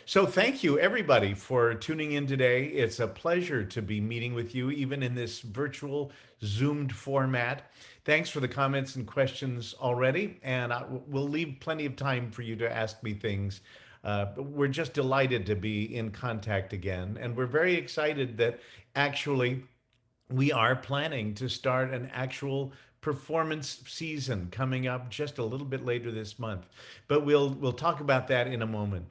So thank you everybody for tuning in today. It's a pleasure to be meeting with you even in this virtual zoomed format. Thanks for the comments and questions already, and we'll leave plenty of time for you to ask me things. But we're just delighted to be in contact again, and we're very excited that actually we are planning to start an actual performance season coming up just a little bit later this month. But we'll talk about that in a moment.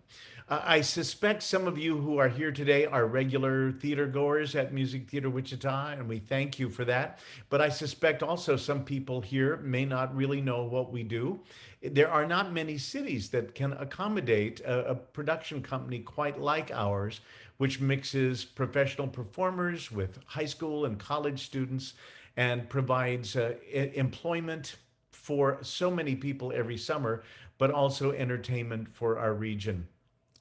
I suspect some of you who are here today are regular theater goers at Music Theater Wichita, and we thank you for that. But I suspect also some people here may not really know what we do. There are not many cities that can accommodate a production company quite like ours, which mixes professional performers with high school and college students and provides employment for so many people every summer, but also entertainment for our region.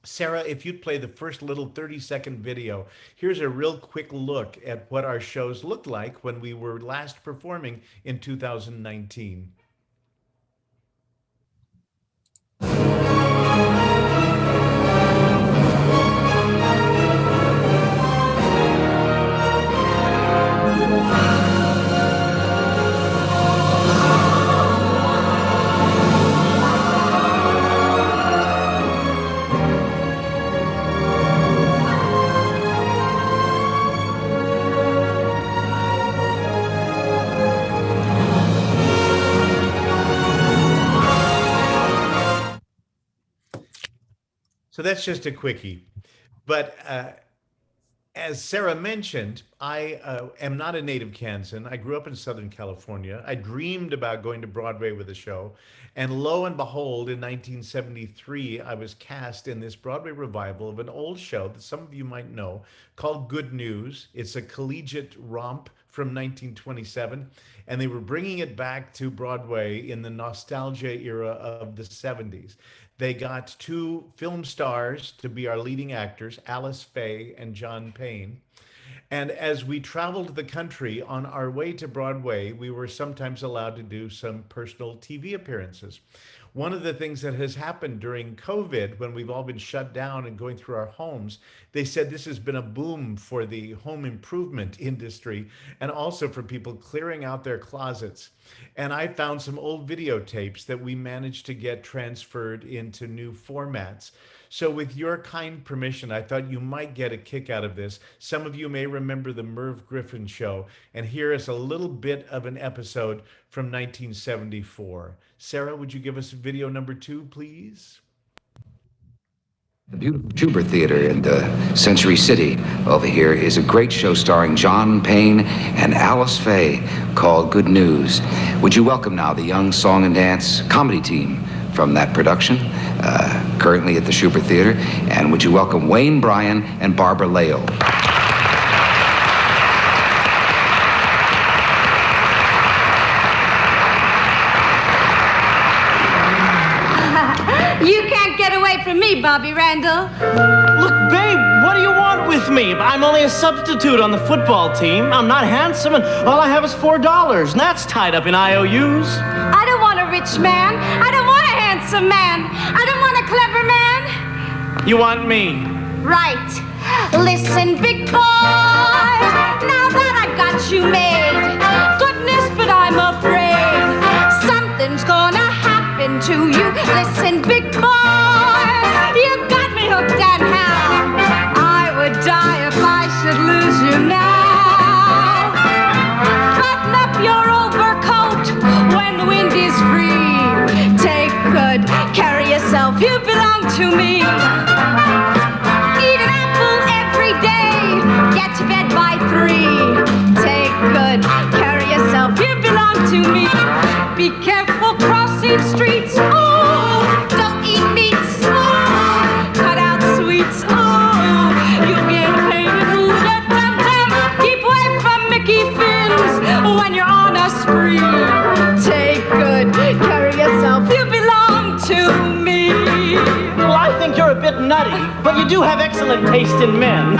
Sarah, if you'd play the first little 30-second video, here's a real quick look at what our shows looked like when we were last performing in 2019. So that's just a quickie. But as Sarah mentioned, I am not a native Kansan. I grew up in Southern California. I dreamed about going to Broadway with a show. And lo and behold, in 1973, I was cast in this Broadway revival of an old show that some of you might know called Good News. It's a collegiate romp from 1927. And they were bringing it back to Broadway in the nostalgia era of the 70s. They got two film stars to be our leading actors, Alice Faye and John Payne. And as we traveled the country on our way to Broadway, we were sometimes allowed to do some personal TV appearances. One of the things that has happened during COVID, when we've all been shut down and going through our homes, they said this has been a boom for the home improvement industry and also for people clearing out their closets. And I found some old videotapes that we managed to get transferred into new formats. So with your kind permission, I thought you might get a kick out of this. Some of you may remember the Merv Griffin show, and here is a little bit of an episode from 1974. Sarah, would you give us video number 2, please? The beautiful Schubert Theater in Century City over here is a great show starring John Payne and Alice Faye called Good News. Would you welcome now the young song and dance comedy team from that production, currently at the Schubert Theater, and would you welcome Wayne Bryan and Barbara Leo. You can't get away from me, Bobby Randall. Look, babe, what do you want with me? I'm only a substitute on the football team. I'm not handsome, and all I have is $4, and that's tied up in IOUs. I don't want a rich man. I don't want a handsome man. I don't want a clever man. You want me? Right. Listen, big boy. Now that I got you made, goodness, but I'm afraid something's gonna happen to you. Listen, big boy, you got me hooked and how I would die if I should lose you now. Button up your overcoat when the wind is free. Take good care of yourself, you belong to me. Eat an apple every day, get to bed by 3. Take good care of yourself, you belong to me. Be careful crossing streets, oh, don't eat meats, oh, cut out sweets, oh, you'll get painted rude at Tam. Keep away from Mickey Fins when you're on a spree. Take good care of yourself, you belong to me. Well, I think you're a bit nutty, but you do have excellent taste in men.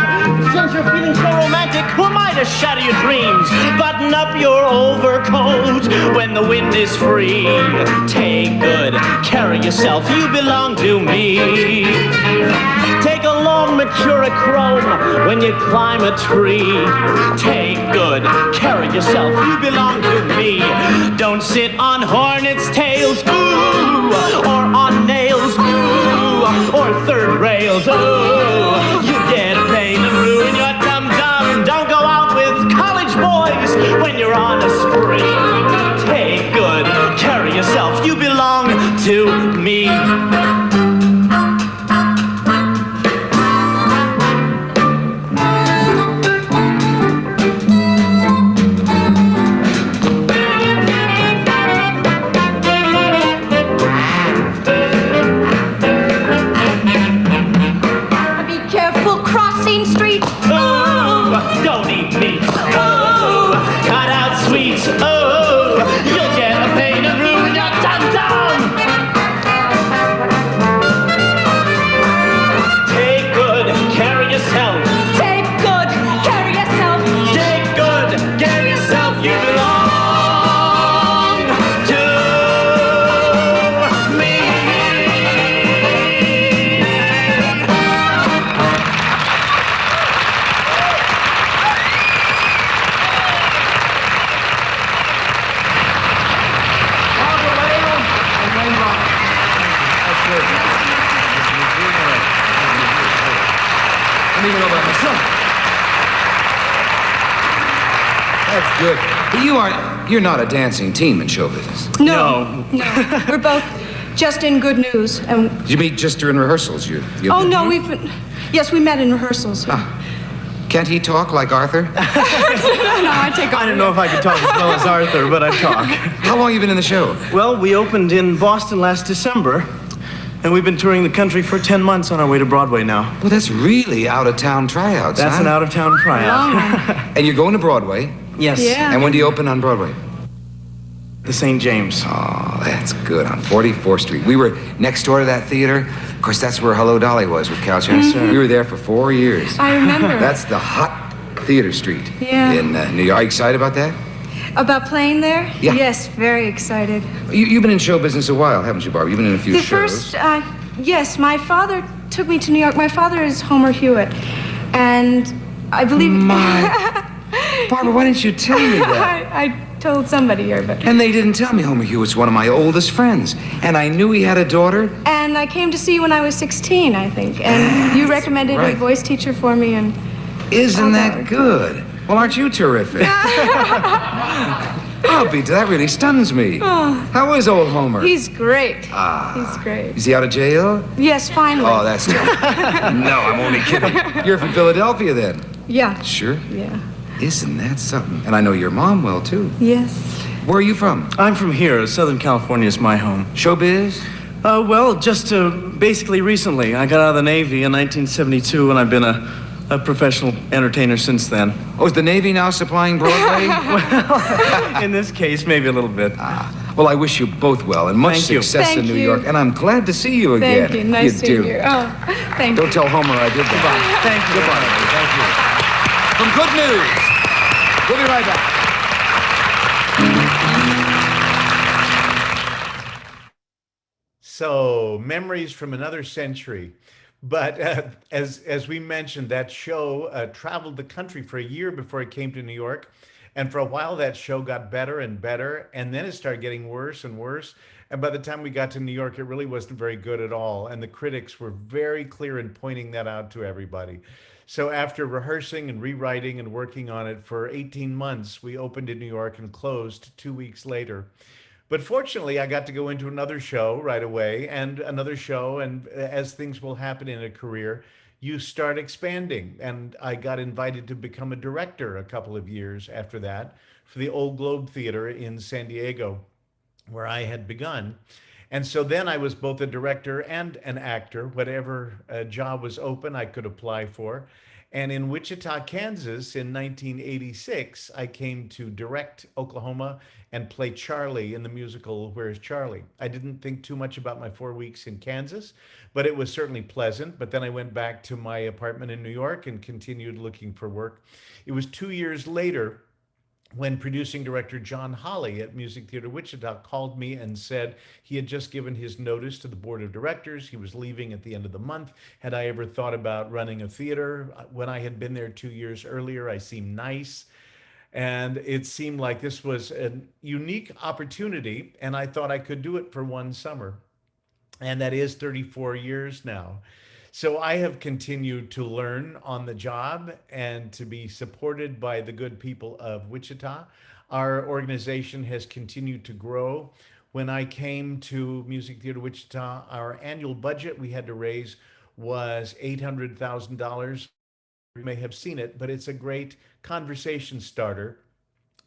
Since you're feeling so romantic, who am I to shatter your dreams? Button up your overcoat when the wind is free. Take good care of yourself, you belong to me. Take a mercurochrome when you climb a tree. Take good care of yourself, you belong to me. Don't sit on hornets' tails, ooh, or on nails, ooh, or third rails, ooh. You get a pain and ruin your dum-dum. Don't go out with college boys when you're on a spree. Take good care of yourself, you belong to me. That's good. But you're not a dancing team in show business. No. We're both just in good news. And Did you meet Jester in rehearsals? oh, no, yes, we met in rehearsals. Can't he talk like Arthur? No, I take I don't know if I could talk as well as Arthur, but I talk. How long have you been in the show? Well, we opened in Boston last December, and we've been touring the country for 10 months on our way to Broadway now. Well, that's really out-of-town tryouts, That's huh? an out-of-town tryout. And you're going to Broadway? Yes. Yeah. And when do you open on Broadway? The St. James. Oh, that's good, on 44th Street. We were next door to that theater. Of course, that's where Hello Dolly was with Cal Chance. We were there for 4 years. I remember. That's the hot theater street Yeah. in New York. Are you excited about that? About playing there? Yeah. Yes, very excited. You've been in show business a while, haven't you, Barbara? You've been in a few The shows. first, yes, my father took me to New York. My father is Homer Hewitt, and I believe... Barbara, why didn't you tell me that? I told somebody here, but... And they didn't tell me Homer Hewitt's one of my oldest friends. And I knew he had a daughter. And I came to see you when I was 16, I think. And you recommended right. a voice teacher for me, and... Isn't that good? Well, aren't you terrific? Oh, Pete, that really stuns me. How is old Homer? He's great. He's great. Is he out of jail? Yes, finally. Oh, that's terrible. No, I'm only kidding. You're from Philadelphia, then? Yeah. Sure. Yeah. Isn't that something? And I know your mom well, too. Yes. Where are you from? I'm from here. Southern California is my home. Showbiz? Well, just basically recently. I got out of the Navy in 1972, and I've been a professional entertainer since then. Oh, is the Navy now supplying Broadway? In this case, maybe a little bit. Well, I wish you both well and much Thank you. success Thank in New you. York. And I'm glad to see you again. Thank you. Nice seeing do. you. Oh, thank Don't you. tell Homer I did that. Thank you. Goodbye. Thank you. From Good News. We'll be right back. So, memories from another century. But as we mentioned, that show traveled the country for a year before it came to New York. And for a while, that show got better and better. And then it started getting worse and worse. And by the time we got to New York, it really wasn't very good at all. And the critics were very clear in pointing that out to everybody. So after rehearsing and rewriting and working on it for 18 months, we opened in New York and closed 2 weeks later. But fortunately, I got to go into another show right away and another show. And as things will happen in a career, you start expanding. And I got invited to become a director a couple of years after that for the Old Globe Theater in San Diego, where I had begun. And so then I was both a director and an actor. Whatever job was open, I could apply for. And in Wichita, Kansas, in 1986, I came to direct Oklahoma and play Charlie in the musical Where's Charlie? I didn't think too much about my 4 weeks in Kansas, but it was certainly pleasant. But then I went back to my apartment in New York and continued looking for work. It was 2 years later when producing director John Holley at Music Theatre Wichita called me and said he had just given his notice to the board of directors. He was leaving at the end of the month. Had I ever thought about running a theater? When I had been there 2 years earlier, I seemed nice. And it seemed like this was a unique opportunity, and I thought I could do it for one summer. And that is 34 years now. So I have continued to learn on the job and to be supported by the good people of Wichita. Our organization has continued to grow. When I came to Music Theatre Wichita, our annual budget we had to raise was $800,000. You may have seen it, but it's a great conversation starter.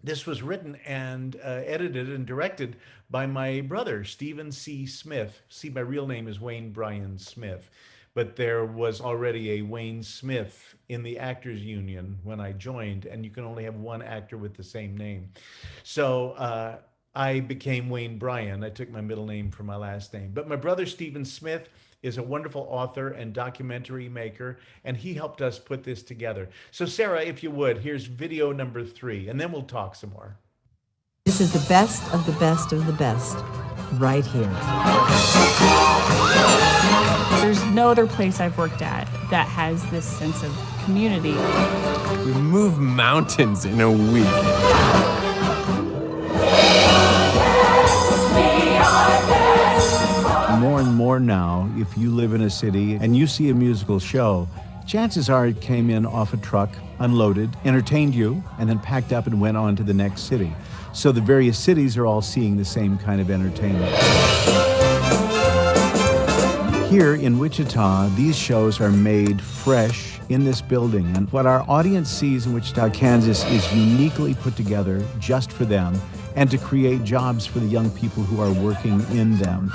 This was written and edited and directed by my brother, Stephen C. Smith. See, my real name is Wayne Bryan Smith, but there was already a Wayne Smith in the Actors Union when I joined, and you can only have one actor with the same name. So I became Wayne Bryan. I took my middle name for my last name. But my brother, Stephen Smith, is a wonderful author and documentary maker, and he helped us put this together. So Sarah, if you would, here's video number 3, and then we'll talk some more. This is the best of the best of the best, right here. There's no other place I've worked at that has this sense of community. We move mountains in a week. More and more now, if you live in a city and you see a musical show, chances are it came in off a truck, unloaded, entertained you, and then packed up and went on to the next city. So the various cities are all seeing the same kind of entertainment. Here in Wichita, these shows are made fresh in this building, and what our audience sees in Wichita, Kansas is uniquely put together just for them and to create jobs for the young people who are working in them.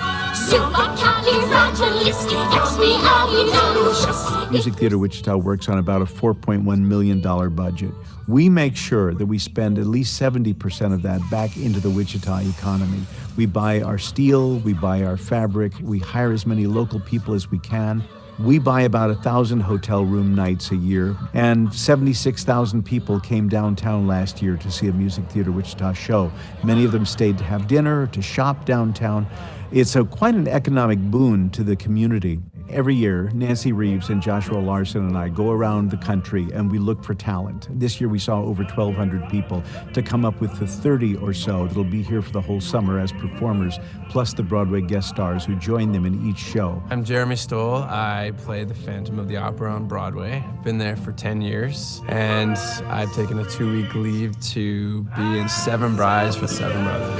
Music Theatre Wichita works on about a $4.1 million budget. We make sure that we spend at least 70% of that back into the Wichita economy. We buy our steel, we buy our fabric, we hire as many local people as we can. We buy about 1,000 hotel room nights a year, and 76,000 people came downtown last year to see a Music Theatre Wichita show. Many of them stayed to have dinner, to shop downtown. It's quite an economic boon to the community. Every year, Nancy Reeves and Joshua Larson and I go around the country and we look for talent. This year we saw over 1,200 people to come up with the 30 or so that'll be here for the whole summer as performers, plus the Broadway guest stars who join them in each show. I'm Jeremy Stohl. I play the Phantom of the Opera on Broadway. I've been there for 10 years, and I've taken a 2-week leave to be in 7 Brides with 7 Brothers.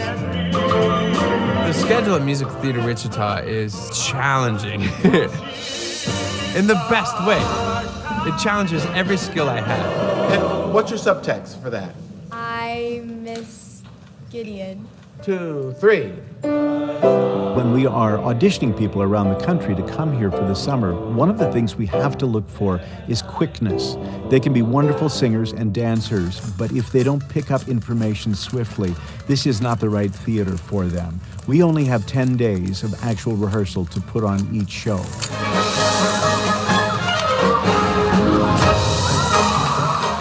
The schedule at Music Theatre Wichita is challenging in the best way. It challenges every skill I have. And what's your subtext for that? I miss Gideon. 2, 3. When we are auditioning people around the country to come here for the summer, one of the things we have to look for is quickness. They can be wonderful singers and dancers, but if they don't pick up information swiftly, this is not the right theater for them. We only have 10 days of actual rehearsal to put on each show.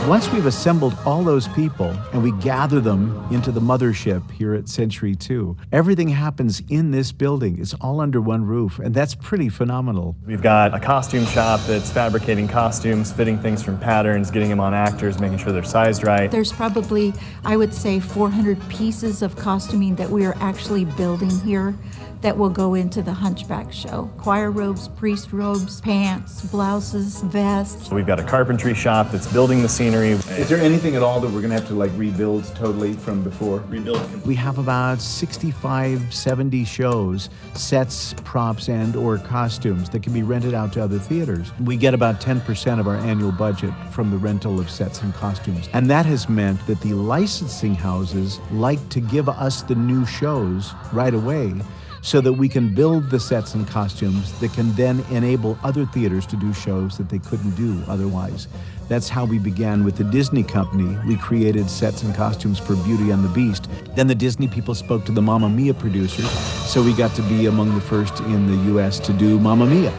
Once we've assembled all those people and we gather them into the mothership here at Century 2, everything happens in this building. It's all under one roof, and that's pretty phenomenal. We've got a costume shop that's fabricating costumes, fitting things from patterns, getting them on actors, making sure they're sized right. There's probably, I would say, 400 pieces of costuming that we are actually building here that will go into the Hunchback show. Choir robes, priest robes, pants, blouses, vests. So we've got a carpentry shop that's building the scenery. Is there anything at all that we're gonna have to rebuild totally from before? Rebuild. We have about 65, 70 shows, sets, props, and or costumes that can be rented out to other theaters. We get about 10% of our annual budget from the rental of sets and costumes. And that has meant that the licensing houses like to give us the new shows right away, so that we can build the sets and costumes that can then enable other theaters to do shows that they couldn't do otherwise. That's how we began with the Disney company. We created sets and costumes for Beauty and the Beast. Then the Disney people spoke to the Mamma Mia producers, so we got to be among the first in the US to do Mamma Mia.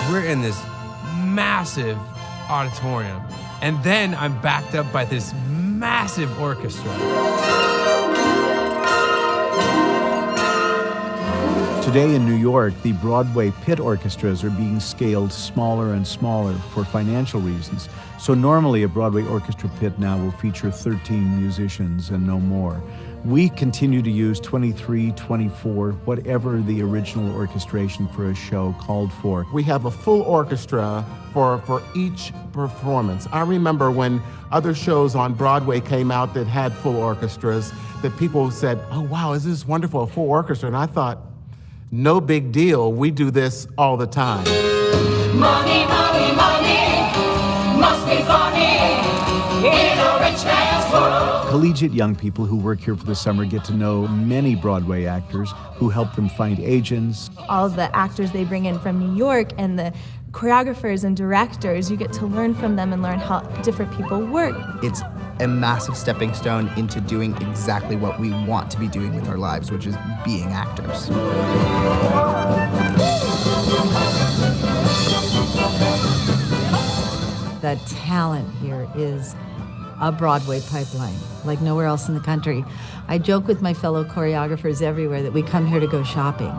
We're in this massive auditorium And then I'm backed up by this massive orchestra. Today in New York, the Broadway pit orchestras are being scaled smaller and smaller for financial reasons. So normally a Broadway orchestra pit now will feature 13 musicians and no more. We continue to use 23, 24, whatever the original orchestration for a show called for. We have a full orchestra for each performance. I remember when other shows on Broadway came out that had full orchestras, that people said, "Oh wow, is this wonderful, a full orchestra?" And I thought, no big deal, we do this all the time. Money, money, money, must be funny in a rich man's world. Collegiate young people who work here for the summer get to know many Broadway actors who help them find agents. All the actors they bring in from New York and the choreographers and directors, you get to learn from them and learn how different people work. It's a massive stepping stone into doing exactly what we want to be doing with our lives, which is being actors. The talent here is a Broadway pipeline, like nowhere else in the country. I joke with my fellow choreographers everywhere that we come here to go shopping.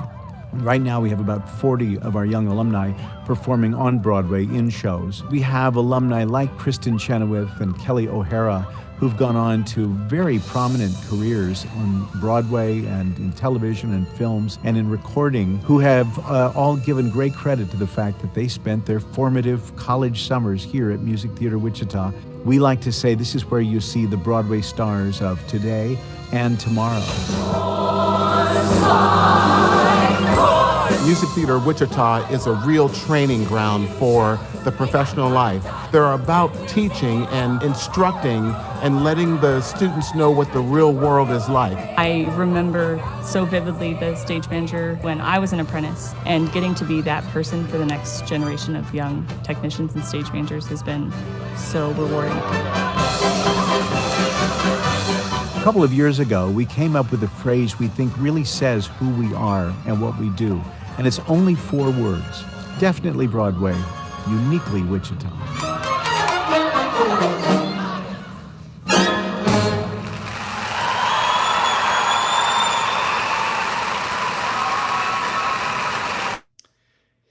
Right now we have about 40 of our young alumni performing on Broadway in shows. We have alumni like Kristen Chenoweth and Kelly O'Hara who've gone on to very prominent careers on Broadway and in television and films and in recording, who have all given great credit to the fact that they spent their formative college summers here at Music Theatre Wichita. We like to say this is where you see the Broadway stars of today and tomorrow. Music Theatre Wichita is a real training ground for the professional life. They're about teaching and instructing and letting the students know what the real world is like. I remember so vividly the stage manager when I was an apprentice, and getting to be that person for the next generation of young technicians and stage managers has been so rewarding. A couple of years ago, we came up with a phrase we think really says who we are and what we do. And it's only 4 words. Definitely Broadway, uniquely Wichita.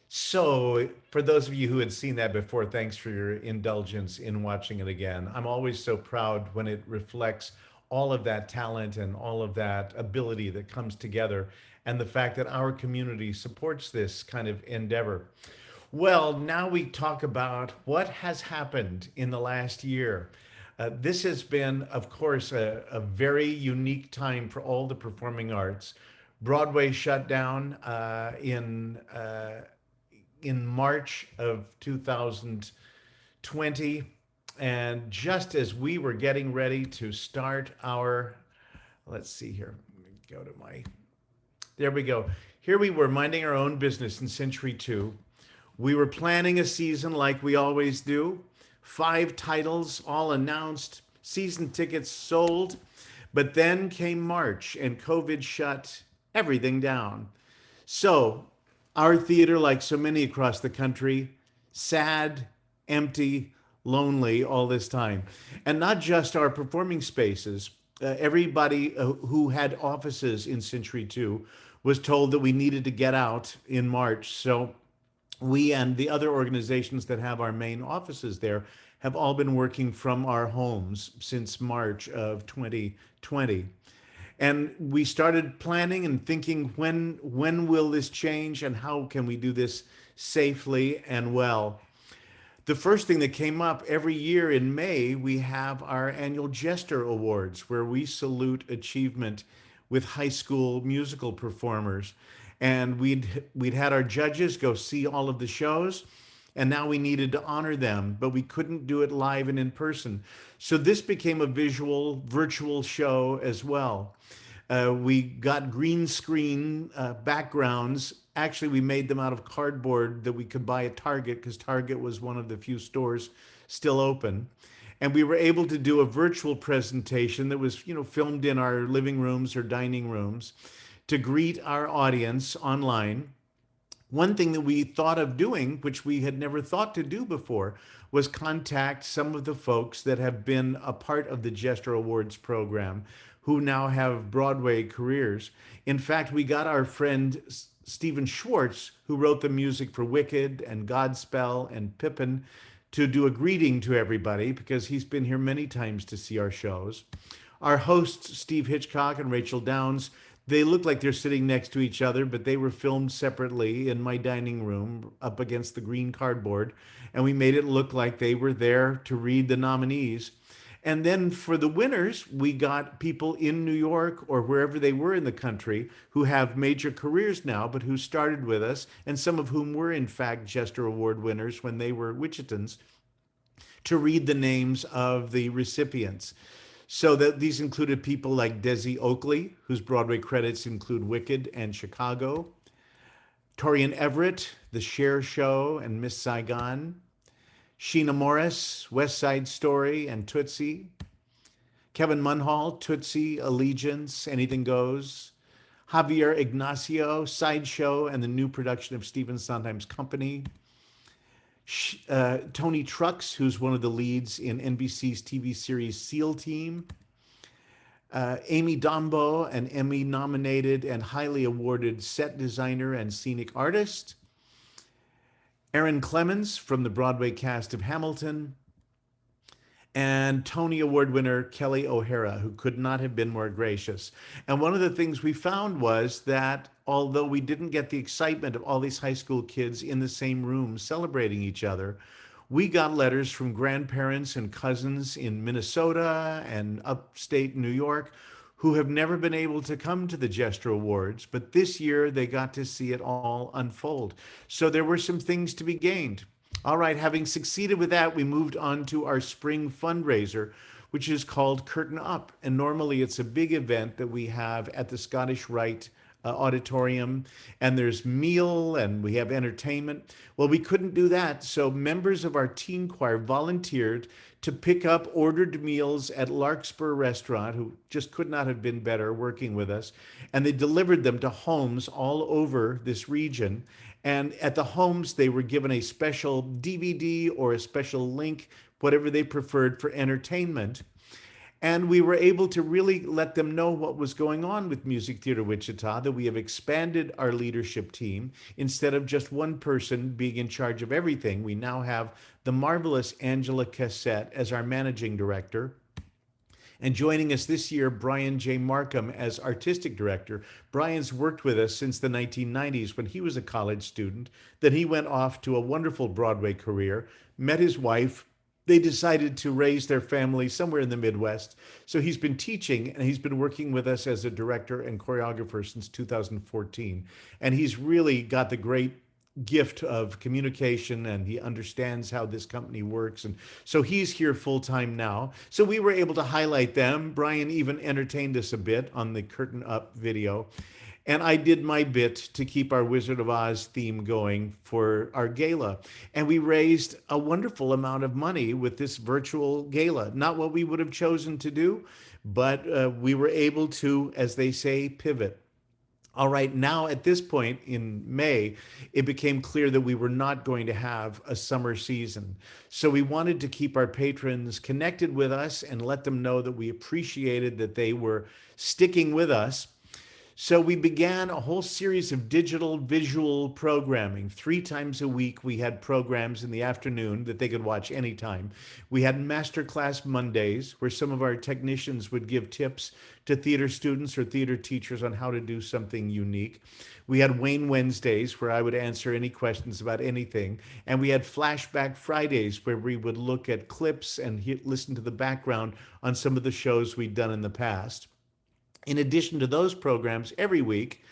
So, for those of you who had seen that before, thanks for your indulgence in watching it again. I'm always so proud when it reflects all of that talent and all of that ability that comes together, and the fact that our community supports this kind of endeavor. Well, now we talk about what has happened in the last year. This has been, of course, a very unique time for all the performing arts. Broadway shut down in March of 2020. And just as we were getting ready to start our, let's see here, let me go to my, there we go. Here we were minding our own business in Century 2. We were planning a season like we always do. 5 titles all announced, season tickets sold. But then came March and COVID shut everything down. So our theater, like so many across the country, sad, empty, lonely all this time. And not just our performing spaces. Everybody who had offices in Century 2 was told that we needed to get out in March. So we and the other organizations that have our main offices there have all been working from our homes since March of 2020. And we started planning and thinking, when will this change and how can we do this safely and well? The first thing that came up every year in May, we have our annual Jester Awards, where we salute achievement with high school musical performers. And we'd had our judges go see all of the shows, and now we needed to honor them, but we couldn't do it live and in person. So this became a visual, virtual show as well. We got green screen backgrounds. Actually, we made them out of cardboard that we could buy at Target, because Target was one of the few stores still open. And we were able to do a virtual presentation that was, filmed in our living rooms or dining rooms to greet our audience online. One thing that we thought of doing, which we had never thought to do before, was contact some of the folks that have been a part of the Jester Awards program who now have Broadway careers. In fact, we got our friend Stephen Schwartz, who wrote the music for Wicked and Godspell and Pippin, to do a greeting to everybody because he's been here many times to see our shows. Our hosts, Steve Hitchcock and Rachel Downs, they look like they're sitting next to each other, but they were filmed separately in my dining room up against the green cardboard. And we made it look like they were there to read the nominees. And then for the winners, we got people in New York or wherever they were in the country who have major careers now, but who started with us, and some of whom were in fact Jester Award winners when they were Wichitans, to read the names of the recipients. So that these included people like Desi Oakley, whose Broadway credits include Wicked and Chicago, Torian Everett, The Cher Show and Miss Saigon, Sheena Morris, West Side Story and Tootsie, Kevin Munhall, Tootsie, Allegiance, Anything Goes, Javier Ignacio, Sideshow and the new production of Stephen Sondheim's Company, Tony Trucks, who's one of the leads in NBC's TV series SEAL Team, Amy Dombo, an Emmy-nominated and highly awarded set designer and scenic artist, Aaron Clemens from the Broadway cast of Hamilton, and Tony Award winner Kelly O'Hara, who could not have been more gracious. And one of the things we found was that although we didn't get the excitement of all these high school kids in the same room celebrating each other, we got letters from grandparents and cousins in Minnesota and upstate New York who have never been able to come to the Jester Awards, but this year they got to see it all unfold. So there were some things to be gained. All right, having succeeded with that, we moved on to our spring fundraiser, which is called Curtain Up. And normally it's a big event that we have at the Scottish Rite Auditorium, and there's meal and we have entertainment. Well, we couldn't do that. So members of our teen choir volunteered to pick up ordered meals at Larkspur Restaurant, who just could not have been better working with us. And they delivered them to homes all over this region. And at the homes, they were given a special DVD or a special link, whatever they preferred for entertainment. And we were able to really let them know what was going on with Music Theatre Wichita, that we have expanded our leadership team. Instead of just one person being in charge of everything, we now have the marvelous Angela Cassette as our managing director. And joining us this year, Brian J. Markham as artistic director. Brian's worked with us since the 1990s when he was a college student. Then he went off to a wonderful Broadway career, met his wife. They decided to raise their family somewhere in the Midwest. So he's been teaching and he's been working with us as a director and choreographer since 2014. And he's really got the great gift of communication and he understands how this company works. And so he's here full time now. So we were able to highlight them. Brian even entertained us a bit on the Curtain Up video. And I did my bit to keep our Wizard of Oz theme going for our gala. And we raised a wonderful amount of money with this virtual gala. Not what we would have chosen to do, but we were able to, as they say, pivot. All right, now at this point in May, it became clear that we were not going to have a summer season. So we wanted to keep our patrons connected with us and let them know that we appreciated that they were sticking with us. So we began a whole series of digital visual programming. 3 times a week, we had programs in the afternoon that they could watch anytime. We had Masterclass Mondays, where some of our technicians would give tips to theater students or theater teachers on how to do something unique. We had Wayne Wednesdays, where I would answer any questions about anything. And we had Flashback Fridays, where we would look at clips and listen to the background on some of the shows we'd done in the past. In addition to those programs, every week,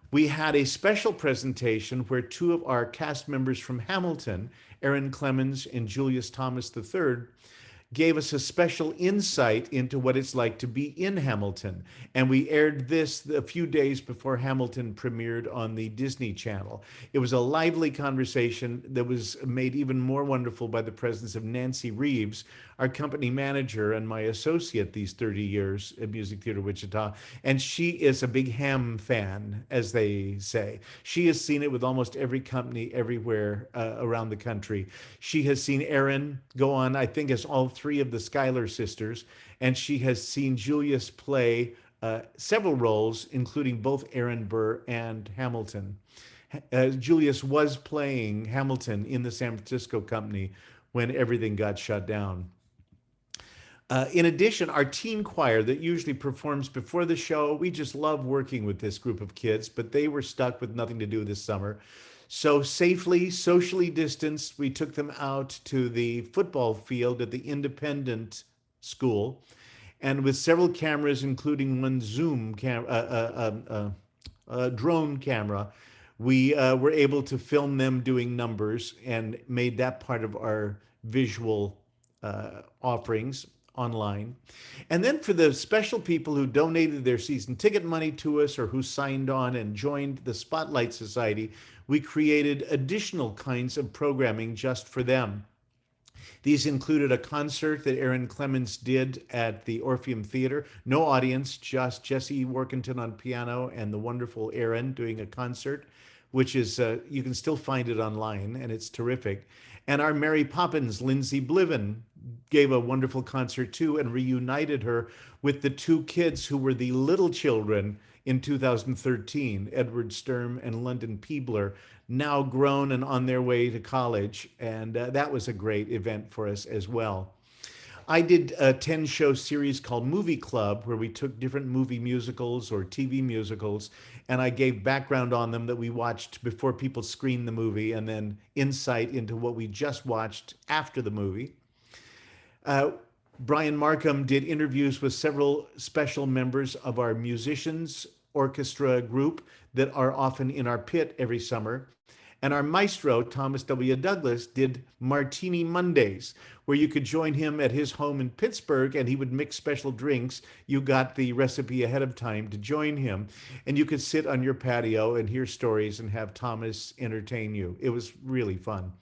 we had a special presentation where 2 of our cast members from Hamilton, Aaron Clemens and Julius Thomas III, gave us a special insight into what it's like to be in Hamilton. And we aired this a few days before Hamilton premiered on the Disney Channel. It was a lively conversation that was made even more wonderful by the presence of Nancy Reeves, our company manager and my associate these 30 years at Music Theatre Wichita. And she is a big Ham fan, as they say. She has seen it with almost every company everywhere around the country. She has seen Erin go on, I think, as all three of the Schuyler sisters, and she has seen Julius play several roles, including both Aaron Burr and Hamilton. Julius was playing Hamilton in the San Francisco company when everything got shut down. In addition, our teen choir that usually performs before the show, we just love working with this group of kids, but they were stuck with nothing to do this summer. So safely, socially distanced, we took them out to the football field at the Independent School, and with several cameras, including one drone camera, we were able to film them doing numbers and made that part of our visual offerings online. And then for the special people who donated their season ticket money to us or who signed on and joined the Spotlight Society, we created additional kinds of programming just for them. These included a concert that Aaron Clemens did at the Orpheum Theater. No audience, just Jesse Workington on piano and the wonderful Aaron doing a concert, which is, you can still find it online, and it's terrific. And our Mary Poppins, Lindsay Bliven, gave a wonderful concert too and reunited her with the two kids who were the little children in 2013, Edward Sturm and London Peebler, now grown and on their way to college. And that was a great event for us as well. I did a 10-show series called Movie Club, where we took different movie musicals or TV musicals, and I gave background on them that we watched before people screened the movie, and then insight into what we just watched after the movie. Brian Markham did interviews with several special members of our musicians orchestra group that are often in our pit every summer. And our maestro, Thomas W. Douglas, did Martini Mondays, where you could join him at his home in Pittsburgh and he would mix special drinks. You got the recipe ahead of time to join him. And you could sit on your patio and hear stories and have Thomas entertain you. It was really fun.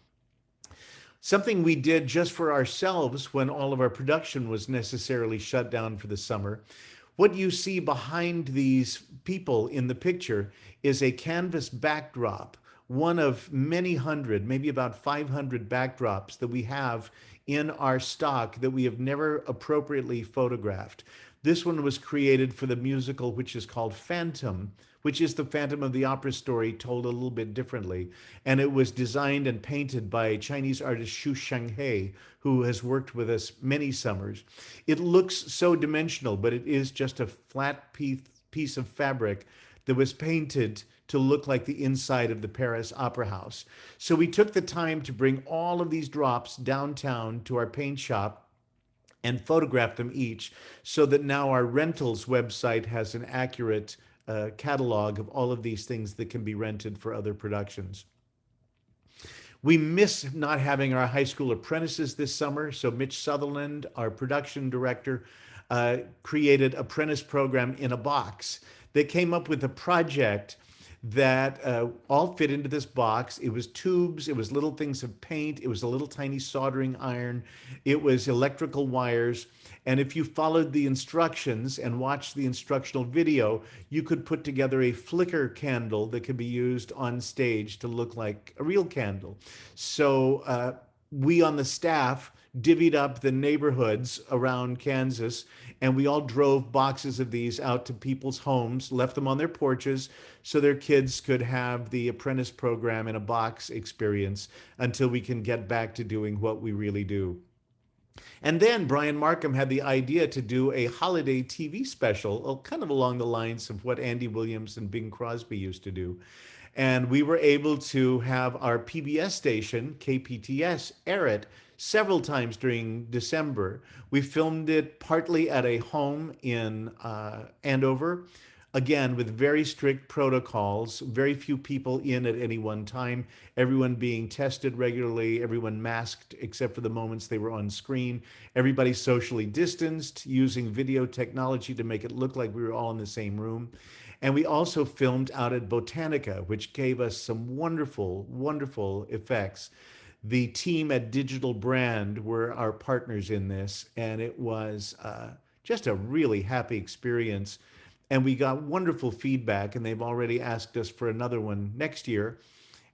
Something we did just for ourselves when all of our production was necessarily shut down for the summer. What you see behind these people in the picture is a canvas backdrop, one of many hundred, maybe about 500 backdrops that we have in our stock that we have never appropriately photographed. This one was created for the musical, which is called Phantom, which is the Phantom of the Opera story told a little bit differently. And it was designed and painted by Chinese artist Xu Shenghe, who has worked with us many summers. It looks so dimensional, but it is just a flat piece of fabric that was painted to look like the inside of the Paris Opera House. So we took the time to bring all of these drops downtown to our paint shop and photograph them each, so that now our rentals website has an accurate catalog of all of these things that can be rented for other productions. We miss not having our high school apprentices this summer, so Mitch Sutherland, our production director, created Apprentice Program in a Box. They came up with a project that all fit into this box. It was tubes, it was little things of paint, it was a little tiny soldering iron, it was electrical wires. And if you followed the instructions and watched the instructional video, you could put together a flicker candle that could be used on stage to look like a real candle. So we on the staff divvied up the neighborhoods around Kansas, and we all drove boxes of these out to people's homes, left them on their porches so their kids could have the apprentice program in a box experience until we can get back to doing what we really do. And then Brian Markham had the idea to do a holiday TV special, kind of along the lines of what Andy Williams and Bing Crosby used to do. And we were able to have our PBS station, KPTS, air it several times during December. We filmed it partly at a home in Andover, again, with very strict protocols, very few people in at any one time, everyone being tested regularly, everyone masked except for the moments they were on screen, everybody socially distanced, using video technology to make it look like we were all in the same room. And we also filmed out at Botanica, which gave us some wonderful, wonderful effects. The team at Digital Brand were our partners in this, and it was just a really happy experience. And we got wonderful feedback, and they've already asked us for another one next year.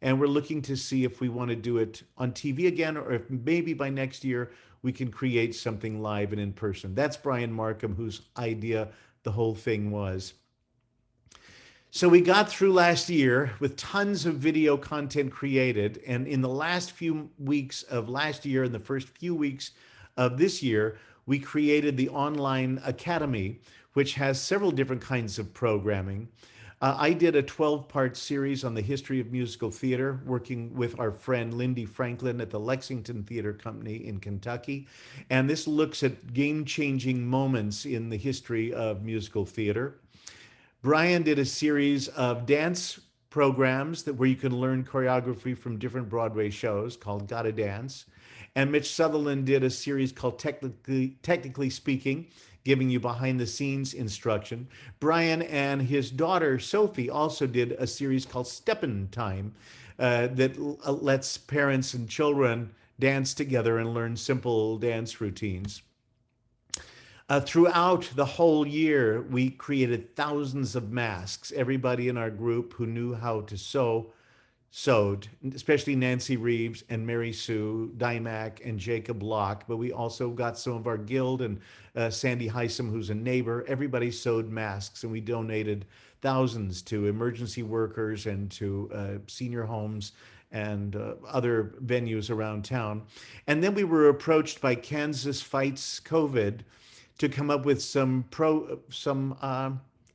And we're looking to see if we want to do it on TV again, or if maybe by next year we can create something live and in person. That's Brian Markham, whose idea the whole thing was. So we got through last year with tons of video content created. And in the last few weeks of last year and the first few weeks of this year, we created the Online Academy, which has several different kinds of programming. I did a 12-part series on the history of musical theater, working with our friend Lindy Franklin at the Lexington Theater Company in Kentucky. And this looks at game-changing moments in the history of musical theater. Brian did a series of dance programs where you can learn choreography from different Broadway shows called Gotta Dance. And Mitch Sutherland did a series called Technically Speaking, giving you behind the scenes instruction. Brian and his daughter, Sophie, also did a series called Steppin' Time that lets parents and children dance together and learn simple dance routines. Throughout the whole year, we created thousands of masks. Everybody in our group who knew how to sew, sewed, especially Nancy Reeves and Mary Sue Dymack and Jacob Locke. But we also got some of our guild and Sandy Heisem, who's a neighbor. Everybody sewed masks, and we donated thousands to emergency workers and to senior homes and other venues around town. And then we were approached by Kansas Fights COVID to come up with some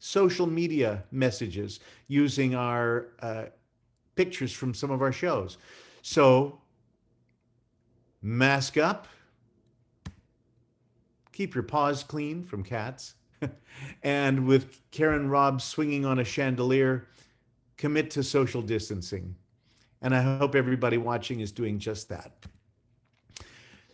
social media messages using our pictures from some of our shows. So mask up, keep your paws clean from cats, and with Karen Robb swinging on a chandelier, commit to social distancing. And I hope everybody watching is doing just that.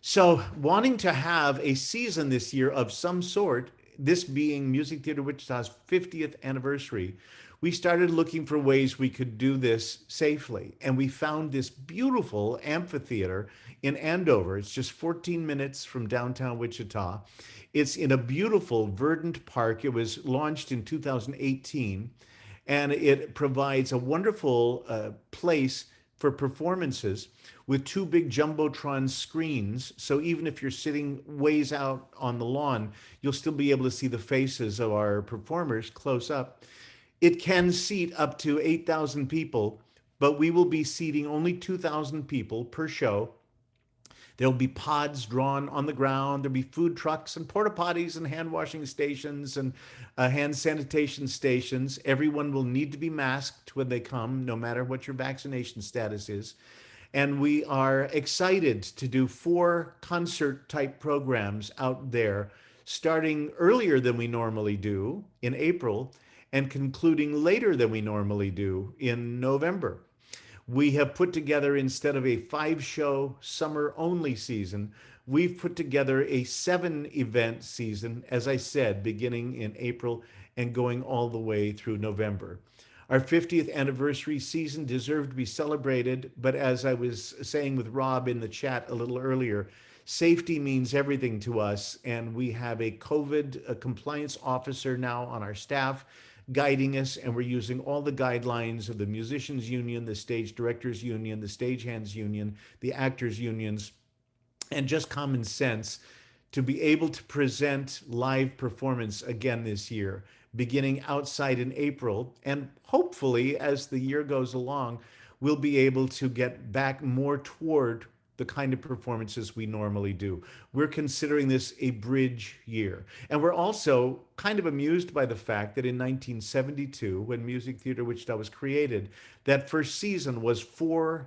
So wanting to have a season this year of some sort, this being Music Theater Wichita's 50th anniversary, we started looking for ways we could do this safely. And we found this beautiful amphitheater in Andover. It's just 14 minutes from downtown Wichita. It's in a beautiful verdant park. It was launched in 2018, and it provides a wonderful place for performances with two big Jumbotron screens. So even if you're sitting ways out on the lawn, you'll still be able to see the faces of our performers close up. It can seat up to 8,000 people, but we will be seating only 2,000 people per show. There'll be pods drawn on the ground. There'll be food trucks and porta potties and hand washing stations and hand sanitation stations. Everyone will need to be masked when they come, no matter what your vaccination status is. And we are excited to do 4 concert type programs out there, starting earlier than we normally do in April and concluding later than we normally do in November. We have put together, instead of a 5-show summer-only season, we've put together a 7-event season, as I said, beginning in April and going all the way through November. Our 50th anniversary season deserved to be celebrated, but as I was saying with Rob in the chat a little earlier, safety means everything to us, and we have a COVID compliance officer now on our staff guiding us, and we're using all the guidelines of the Musicians Union, the Stage Directors Union, the Stagehands Union, the Actors Unions, and just common sense to be able to present live performance again this year, beginning outside in April. And hopefully, as the year goes along, we'll be able to get back more toward the kind of performances we normally do. We're considering this a bridge year. And we're also kind of amused by the fact that in 1972, when Music Theater Wichita was created, that first season was 3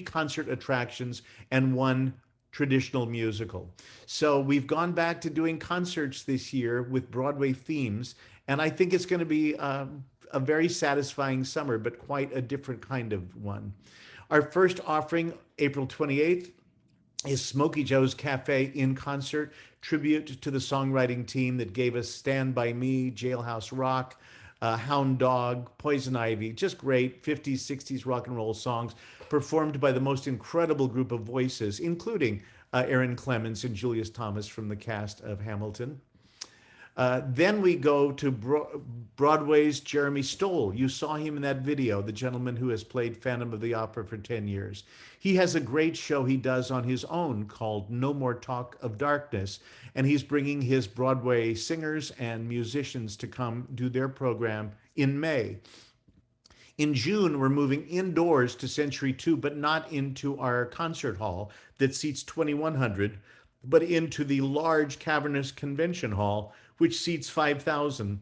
concert attractions and 1 traditional musical. So we've gone back to doing concerts this year with Broadway themes, and I think it's going to be a very satisfying summer, but quite a different kind of one. Our first offering, April 28th, is Smokey Joe's Cafe in Concert, tribute to the songwriting team that gave us Stand By Me, Jailhouse Rock, Hound Dog, Poison Ivy, just great 50s, 60s rock and roll songs performed by the most incredible group of voices, including Aaron Clemens and Julius Thomas from the cast of Hamilton. Then we go to Broadway's Jeremy Stohl. You saw him in that video, the gentleman who has played Phantom of the Opera for 10 years. He has a great show he does on his own called No More Talk of Darkness, and he's bringing his Broadway singers and musicians to come do their program in May. In June, we're moving indoors to Century 2, but not into our concert hall that seats 2,100, but into the large cavernous convention hall, which seats 5,000.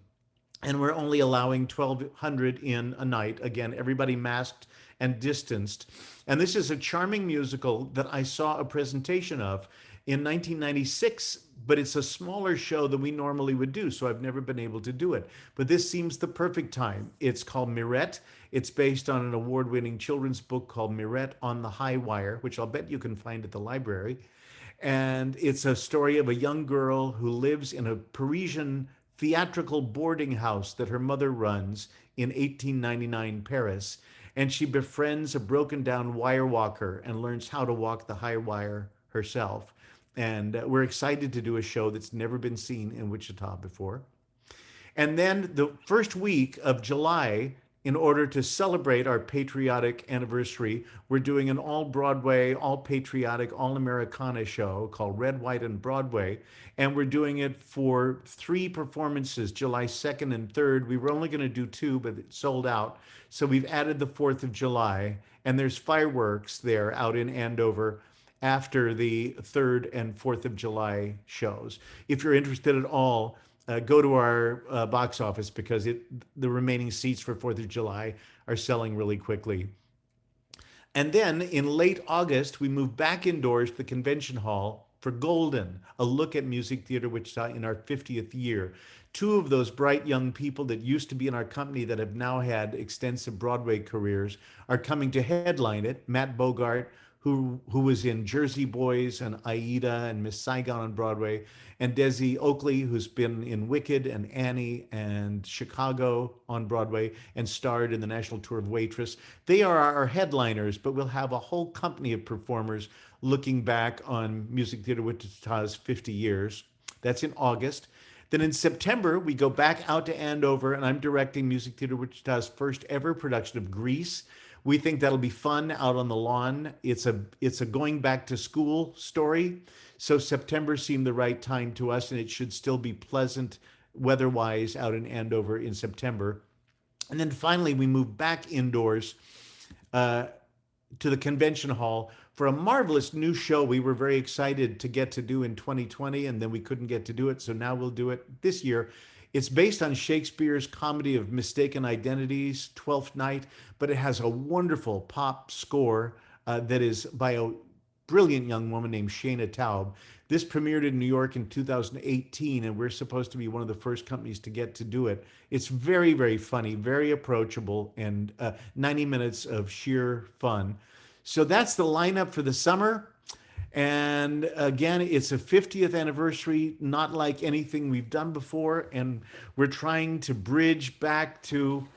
And we're only allowing 1,200 in a night. Again, everybody masked and distanced. And this is a charming musical that I saw a presentation of in 1996, but it's a smaller show than we normally would do, so I've never been able to do it. But this seems the perfect time. It's called Mirette. It's based on an award-winning children's book called Mirette on the High Wire, which I'll bet you can find at the library. And it's a story of a young girl who lives in a Parisian theatrical boarding house that her mother runs in 1899 Paris. And she befriends a broken down wire walker and learns how to walk the high wire herself. And we're excited to do a show that's never been seen in Wichita before. And then the first week of July, in order to celebrate our patriotic anniversary, we're doing an all-Broadway, all-patriotic, all-Americana show called Red, White, and Broadway. And we're doing it for 3 performances, July 2nd and 3rd. We were only going to do 2, but it sold out. So we've added the 4th of July. And there's fireworks there out in Andover after the 3rd and 4th of July shows. If you're interested at all, go to our box office because the remaining seats for 4th of July are selling really quickly. And then in late August, we move back indoors to the convention hall for Golden, a look at Music Theater Wichita in our 50th year. 2 of those bright young people that used to be in our company that have now had extensive Broadway careers are coming to headline it. Matt Bogart, who was in Jersey Boys and Aida and Miss Saigon on Broadway, and Desi Oakley, who's been in Wicked and Annie and Chicago on Broadway and starred in the national tour of Waitress. They are our headliners, but we'll have a whole company of performers looking back on Music Theater Wichita's 50 years. That's in August. Then in September, we go back out to Andover, and I'm directing Music Theater Wichita's first ever production of Grease. We think that'll be fun out on the lawn. It's a going back to school story. So September seemed the right time to us, and it should still be pleasant weather-wise out in Andover in September. And then finally, we move back indoors to the convention hall for a marvelous new show we were very excited to get to do in 2020, and then we couldn't get to do it. So now we'll do it this year. It's based on Shakespeare's comedy of mistaken identities, Twelfth Night, but it has a wonderful pop score that is by a brilliant young woman named Shana Taub. This premiered in New York in 2018, and we're supposed to be one of the first companies to get to do it. It's very, very funny, very approachable, and 90 minutes of sheer fun. So that's the lineup for the summer. And again, it's a 50th anniversary, not like anything we've done before. And we're trying to bridge back to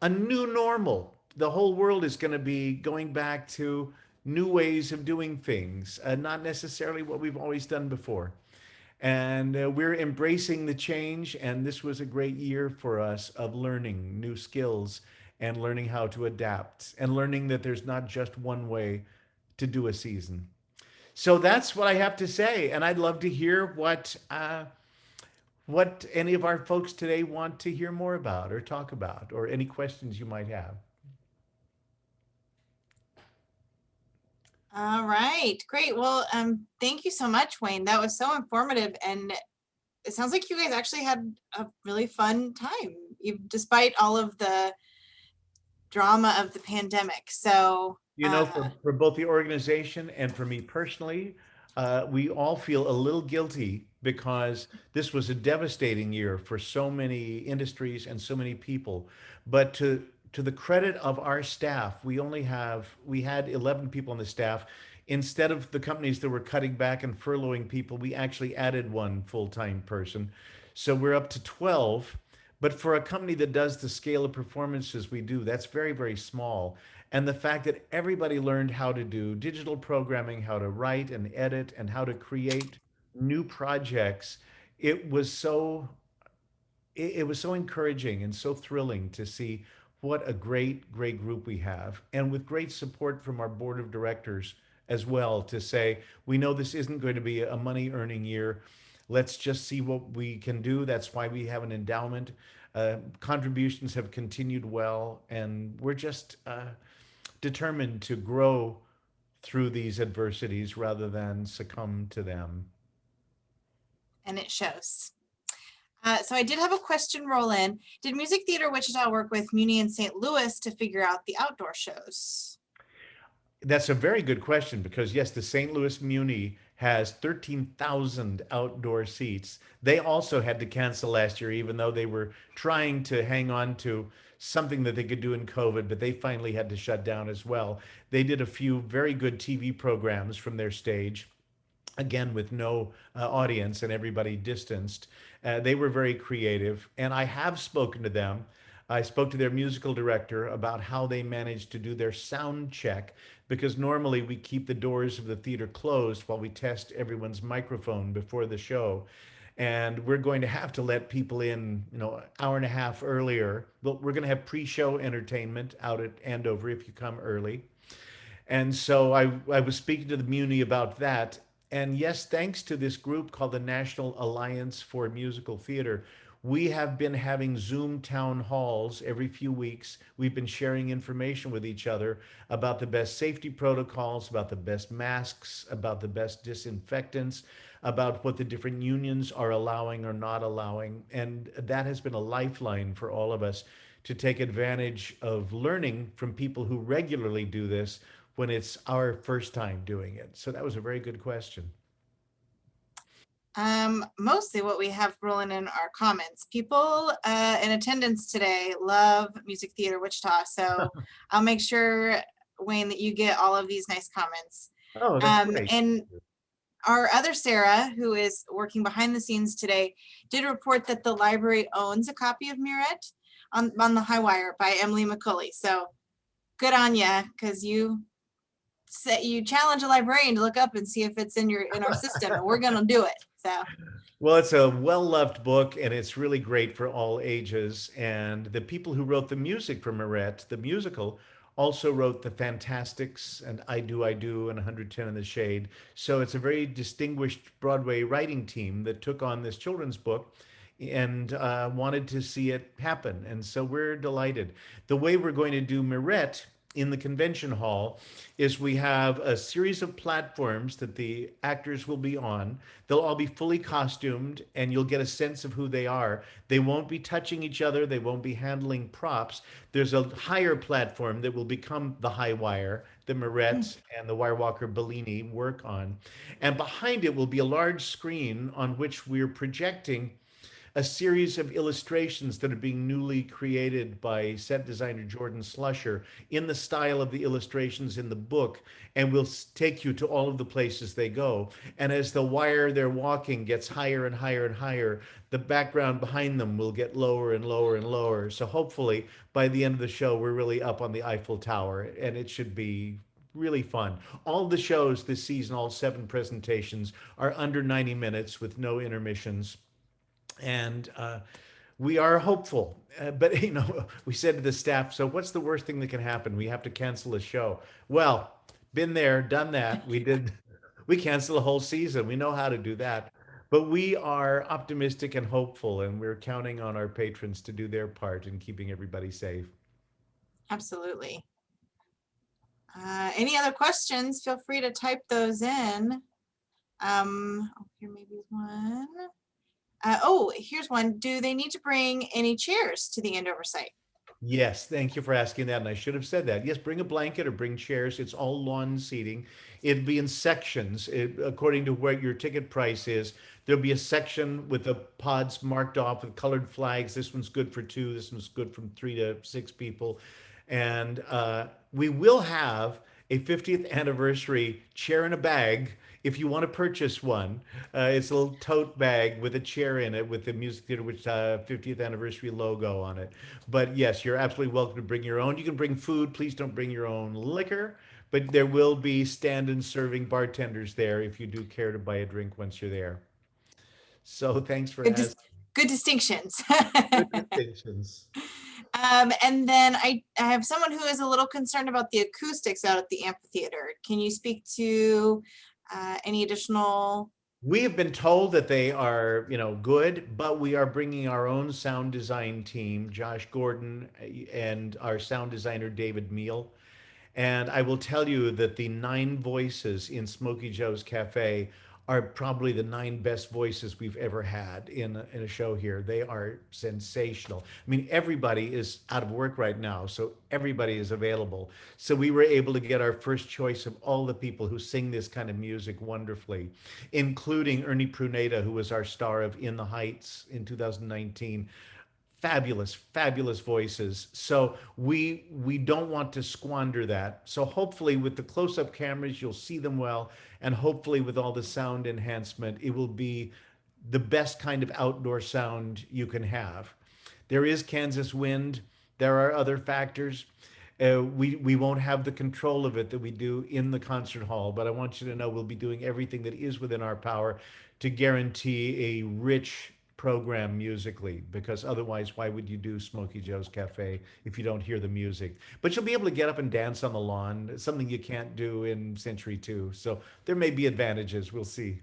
a new normal. The whole world is going to be going back to new ways of doing things, not necessarily what we've always done before. And we're embracing the change. And this was a great year for us of learning new skills and learning how to adapt and learning that there's not just one way to do a season. So that's what I have to say, and I'd love to hear what any of our folks today want to hear more about or talk about, or any questions you might have. All right, great. Well, thank you so much, Wayne. That was so informative, and it sounds like you guys actually had a really fun time, despite all of the drama of the pandemic. So you know, for both the organization and for me personally, we all feel a little guilty because this was a devastating year for so many industries and so many people. But to the credit of our staff, we had 11 people on the staff. Instead of the companies that were cutting back and furloughing people, we actually added one full-time person. So we're up to 12. But for a company that does the scale of performances we do, that's very, very small. And the fact that everybody learned how to do digital programming, how to write and edit, and how to create new projects, it was so it was so encouraging and so thrilling to see what a great, great group we have. And with great support from our board of directors as well to say, we know this isn't going to be a money earning year. Let's just see what we can do. That's why we have an endowment. Contributions have continued well, and we're just determined to grow through these adversities rather than succumb to them. And it shows. So I did have a question roll in. Did Music Theater Wichita work with Muni and St. Louis to figure out the outdoor shows? That's a very good question because yes, the St. Louis Muni has 13,000 outdoor seats. They also had to cancel last year, even though they were trying to hang on to something that they could do in COVID, but they finally had to shut down as well. They did a few very good TV programs from their stage, again with no audience and everybody distanced. They were very creative, and I have spoken to them. I spoke to their musical director about how they managed to do their sound check, because normally we keep the doors of the theater closed while we test everyone's microphone before the show. And we're going to have to let people in, an hour and a half earlier. But we're going to have pre-show entertainment out at Andover if you come early. And so I was speaking to the Muni about that. And yes, thanks to this group called the National Alliance for Musical Theater, we have been having Zoom town halls every few weeks. We've been sharing information with each other about the best safety protocols, about the best masks, about the best disinfectants, about what the different unions are allowing or not allowing. And that has been a lifeline for all of us to take advantage of learning from people who regularly do this when it's our first time doing it. So that was a very good question. Mostly what we have rolling in our comments. People in attendance today love Music Theater Wichita, so I'll make sure, Wayne, that you get all of these nice comments. Oh, that's great. And our other Sarah, who is working behind the scenes today, did report that the library owns a copy of Mirette on the High Wire by Emily McCulley. So good on ya, because you challenge a librarian to look up and see if it's in our system, and we're gonna do it. So well, it's a well-loved book, and it's really great for all ages. And the people who wrote the music for Mirette, the musical, also wrote The Fantastics and I Do, and 110 in the Shade. So it's a very distinguished Broadway writing team that took on this children's book and wanted to see it happen. And so we're delighted. The way we're going to do Mirette in the convention hall is we have a series of platforms that the actors will be on. They'll all be fully costumed, and you'll get a sense of who they are. They won't be touching each other. They won't be handling props. There's a higher platform that will become the High Wire, the Mirette and the Wirewalker Bellini work on. And behind it will be a large screen on which we're projecting a series of illustrations that are being newly created by set designer Jordan Slusher in the style of the illustrations in the book, and we'll take you to all of the places they go. And as the wire they're walking gets higher and higher and higher, the background behind them will get lower and lower and lower. So hopefully by the end of the show, we're really up on the Eiffel Tower, and it should be really fun. All the shows this season, all 7 presentations, are under 90 minutes with no intermissions. And we are hopeful, but we said to the staff, so what's the worst thing that can happen? We have to cancel a show. Well, been there, done that. We canceled a whole season. We know how to do that. But we are optimistic and hopeful, and we're counting on our patrons to do their part in keeping everybody safe. absolutely. Any other questions? Feel free to type those in. Here maybe one. Here's one. Do they need to bring any chairs to the Andover site? Yes, thank you for asking that. And I should have said that. Yes, bring a blanket or bring chairs. It's all lawn seating. It'd be in sections according to what your ticket price is. There'll be a section with the pods marked off with colored flags. This one's good for two. This one's good from 3 to 6 people. And we will have a 50th anniversary chair in a bag if you want to purchase one. It's a little tote bag with a chair in it with the Music Theater Wichita 50th anniversary logo on it. But yes, you're absolutely welcome to bring your own. You can bring food. Please don't bring your own liquor. But there will be stand and serving bartenders there if you do care to buy a drink once you're there. So thanks for Good, asking. good distinctions. Good distinctions. And then I have someone who is a little concerned about the acoustics out at the amphitheater. Can you speak to any additional? We have been told that they are, good, but we are bringing our own sound design team, Josh Gordon, and our sound designer, David Meal. And I will tell you that the 9 voices in Smokey Joe's Cafe are probably the 9 best voices we've ever had in a show here. They are sensational. I mean, everybody is out of work right now, so everybody is available. So we were able to get our first choice of all the people who sing this kind of music wonderfully, including Ernie Pruneda, who was our star of In the Heights in 2019. Fabulous, fabulous voices. So we don't want to squander that. So hopefully with the close-up cameras you'll see them well, and hopefully with all the sound enhancement it will be the best kind of outdoor sound you can have. There is Kansas wind. There are other factors. We won't have the control of it that we do in the concert hall, but I want you to know we'll be doing everything that is within our power to guarantee a rich program musically, because otherwise why would you do Smokey Joe's Cafe if you don't hear the music? But you'll be able to get up and dance on the lawn, something you can't do in Century 2. So there may be advantages. We'll see.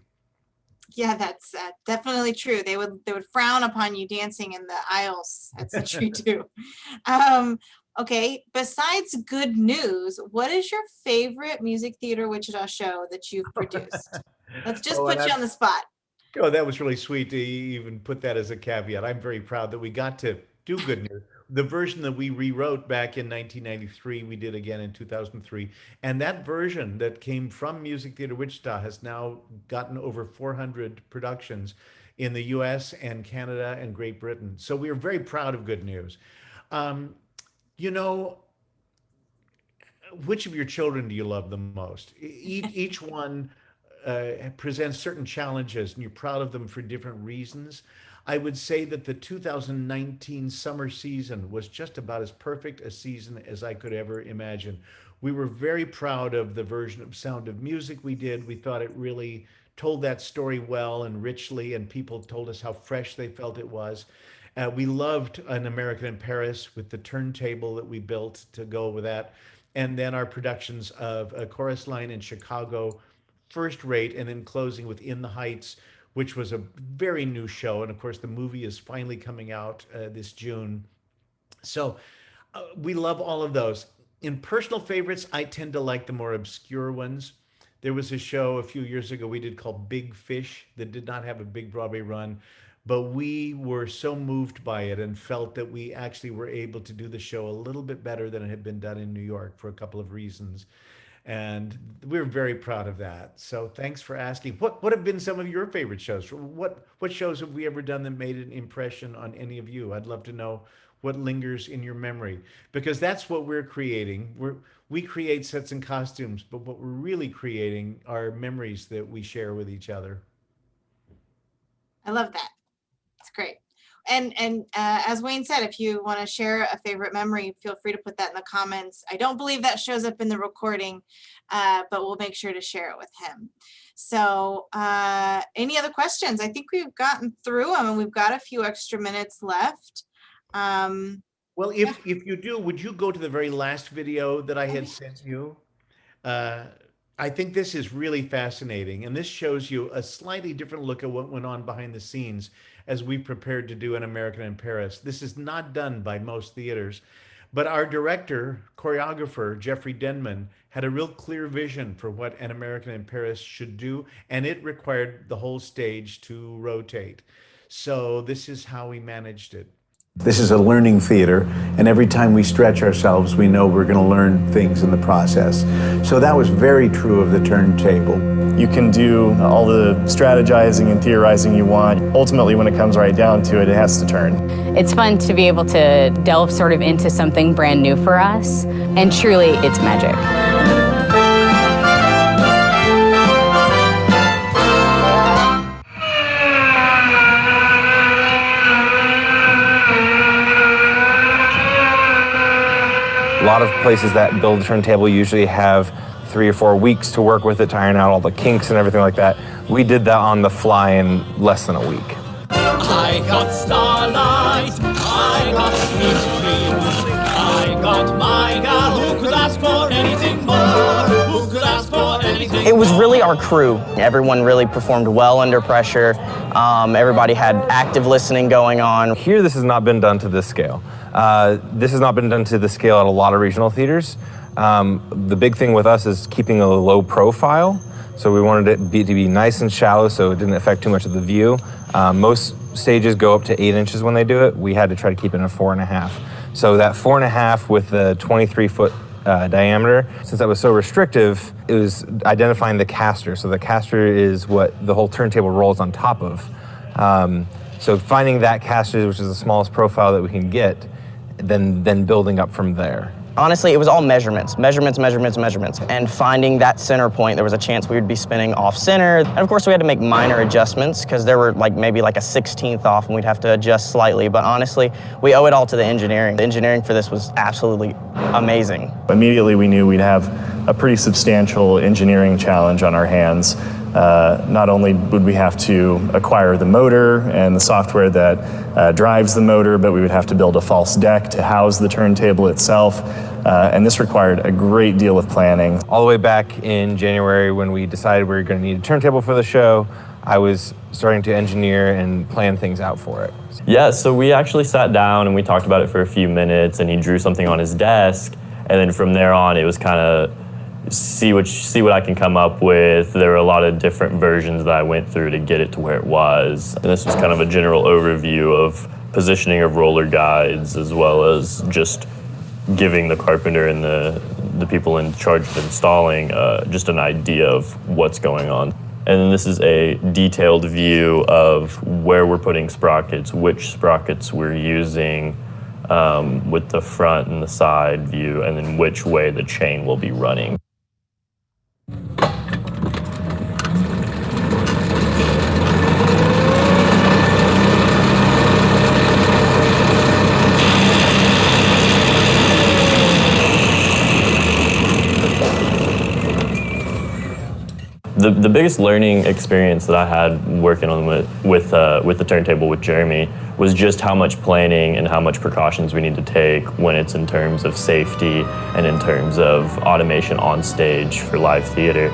Yeah, that's definitely true. They would frown upon you dancing in the aisles at Century 2. Okay, besides Good News, what is your favorite Music Theater Wichita show that you've produced? Let's just Oh, and put you on the spot. Oh, that was really sweet to even put that as a caveat. I'm very proud that we got to do Good News. The version that we rewrote back in 1993, we did again in 2003. And that version that came from Music Theater Wichita has now gotten over 400 productions in the US and Canada and Great Britain. So we are very proud of Good News. Um, you know, which of your children do you love the most? Each one presents certain challenges and you're proud of them for different reasons. I would say that the 2019 summer season was just about as perfect a season as I could ever imagine. We were very proud of the version of Sound of Music we did. We thought it really told that story well and richly, and people told us how fresh they felt it was. We loved An American in Paris with the turntable that we built to go with that. And then our productions of A Chorus Line in Chicago, first rate, and then closing with In the Heights, which was a very new show. And of course, the movie is finally coming out this June. So we love all of those. In personal favorites, I tend to like the more obscure ones. There was a show a few years ago we did called Big Fish that did not have a big Broadway run, but we were so moved by it and felt that we actually were able to do the show a little bit better than it had been done in New York for a couple of reasons. And we're very proud of that. So thanks for asking. What have been some of your favorite shows? What shows have we ever done that made an impression on any of you? I'd love to know what lingers in your memory, because that's what we're creating. We create sets and costumes, but what we're really creating are memories that we share with each other. I love that. It's great. And as Wayne said, if you want to share a favorite memory, feel free to put that in the comments. I don't believe that shows up in the recording, but we'll make sure to share it with him. So any other questions? I think we've gotten through them and we've got a few extra minutes left. Well, if you do, would you go to the very last video that I had sent you? I think this is really fascinating, and this shows you a slightly different look at what went on behind the scenes as we prepared to do An American in Paris. This is not done by most theaters, but our director, choreographer, Jeffrey Denman, had a real clear vision for what An American in Paris should do, and it required the whole stage to rotate. So this is how we managed it. This is a learning theater, and every time we stretch ourselves, we know we're going to learn things in the process. So that was very true of the turntable. You can do all the strategizing and theorizing you want. Ultimately, when it comes right down to it, it has to turn. It's fun to be able to delve sort of into something brand new for us, and truly, it's magic. A lot of places that build a turntable usually have 3 or 4 weeks to work with it, to iron out all the kinks and everything like that. We did that on the fly in less than a week. I got starlight, I got sweet dreams, I got my gal. Who could ask for anything more? Who could ask for anything It was really our crew. Everyone really performed well under pressure. Everybody had active listening going on. Here, this has not been done to this scale. This has not been done to this scale at a lot of regional theaters. The big thing with us is keeping a low profile. So we wanted it to be nice and shallow so it didn't affect too much of the view. Most stages go up to 8 inches when they do it. We had to try to keep it in 4.5. So that 4.5 with the 23-foot diameter, since that was so restrictive, it was identifying the caster. So the caster is what the whole turntable rolls on top of. So finding that caster, which is the smallest profile that we can get, then building up from there. Honestly, it was all measurements. And finding that center point, there was a chance we would be spinning off center. And of course, we had to make minor adjustments because there were maybe a 16th off and we'd have to adjust slightly. But honestly, we owe it all to the engineering. The engineering for this was absolutely amazing. Immediately, we knew we'd have a pretty substantial engineering challenge on our hands. Not only would we have to acquire the motor and the software that drives the motor, but we would have to build a false deck to house the turntable itself. And this required a great deal of planning. All the way back in January when we decided we were going to need a turntable for the show, I was starting to engineer and plan things out for it. Yeah, so we actually sat down and we talked about it for a few minutes, and he drew something on his desk, and then from there on it was kind of see what I can come up with. There were a lot of different versions that I went through to get it to where it was. And this was kind of a general overview of positioning of roller guides, as well as just giving the carpenter and the people in charge of installing just an idea of what's going on. And then this is a detailed view of where we're putting sprockets, which sprockets we're using, with the front and the side view, and then which way the chain will be running. The biggest learning experience that I had working on with the turntable with Jeremy was just how much planning and how much precautions we need to take when it's in terms of safety and in terms of automation on stage for live theater.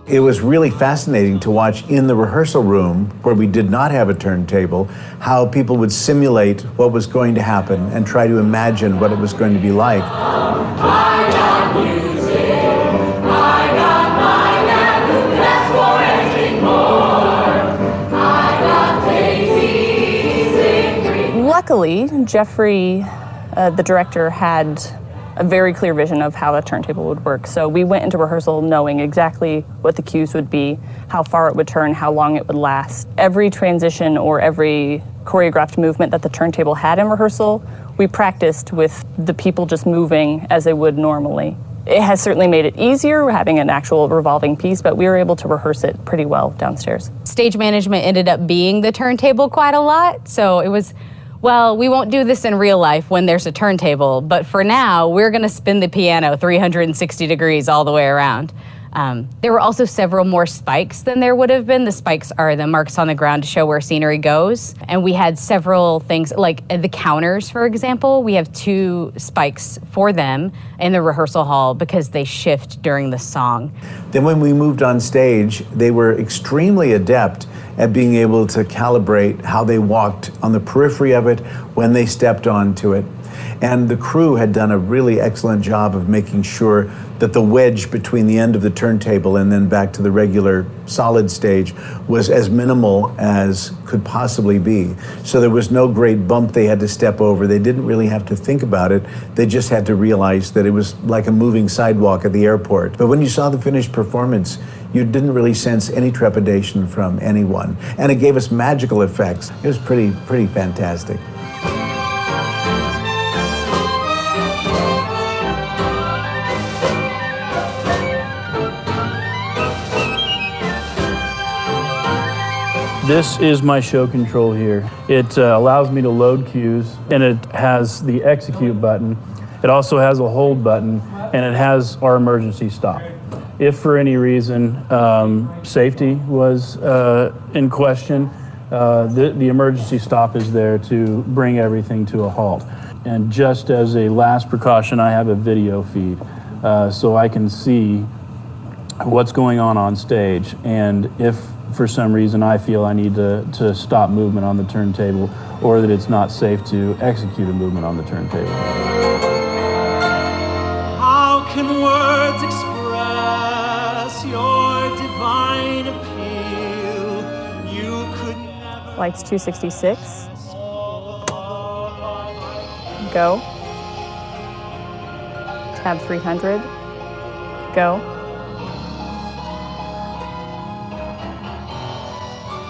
It was really fascinating to watch in the rehearsal room, where we did not have a turntable, how people would simulate what was going to happen and try to imagine what it was going to be like. I got music, I got mine, and who can ask for anything more? I got daisies in green. Luckily, Jeffrey, the director, had a very clear vision of how the turntable would work. So we went into rehearsal knowing exactly what the cues would be, how far it would turn, how long it would last. Every transition or every choreographed movement that the turntable had in rehearsal, we practiced with the people just moving as they would normally. It has certainly made it easier having an actual revolving piece, but we were able to rehearse it pretty well downstairs. Stage management ended up being the turntable quite a lot, so it was, well, we won't do this in real life when there's a turntable, but for now, we're gonna spin the piano 360 degrees all the way around. There were also several more spikes than there would have been. The spikes are the marks on the ground to show where scenery goes. And we had several things, like the counters, for example. We have 2 spikes for them in the rehearsal hall because they shift during the song. Then when we moved on stage, they were extremely adept at being able to calibrate how they walked on the periphery of it when they stepped onto it. And the crew had done a really excellent job of making sure that the wedge between the end of the turntable and then back to the regular solid stage was as minimal as could possibly be. So there was no great bump they had to step over. They didn't really have to think about it. They just had to realize that it was like a moving sidewalk at the airport. But when you saw the finished performance, you didn't really sense any trepidation from anyone. And it gave us magical effects. It was pretty fantastic. This is my show control here. It allows me to load cues, and it has the execute button. It also has a hold button, and it has our emergency stop. If for any reason safety was in question, the emergency stop is there to bring everything to a halt. And just as a last precaution, I have a video feed, so I can see what's going on stage. And if for some reason I feel I need to stop movement on the turntable, or that it's not safe to execute a movement on the turntable. How can words express your divine appeal? You could never... Lights 266. Go. Tab 300. Go.